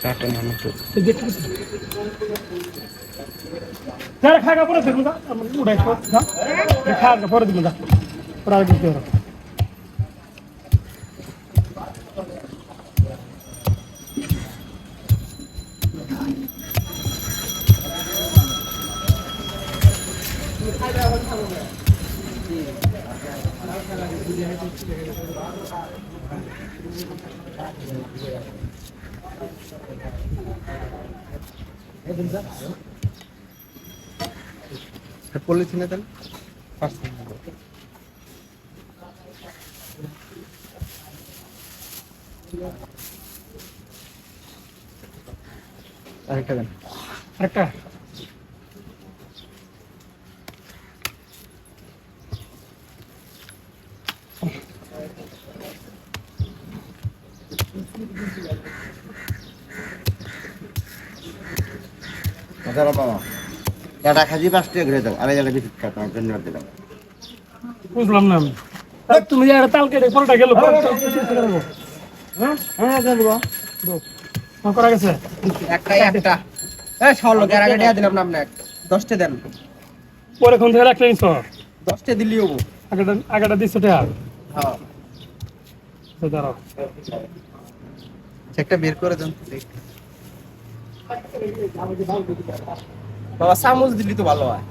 কাটে মানুষ যারা খাগা পরে দেখুন উড়াই খাগা পরে দিবেন পরে আর দিতে হবে পলিথিনে দেন আরেকটা দেন আরেকটা বাবা এটা খাজি 5 টাকা করে দাও আরে এটা বিস্কুট খাও তোমার জন্য দিলাম বুঝলাম না আমি তুমি যে তাল কেটে পরোটা গেল হ্যাঁ হ্যাঁ দেবো করা গেছে একটা এই সরলো আগে দিয়া দিলাম না আপনাকে 10টা দেন পরে কোন থেকে একটা নিছ 10টা দিলি হবো আগেটা দিছ টাকা হ্যাঁ দাঁড়াও চেকটা বের করে দেন বাবা চামচ দিলি তো ভালো হয়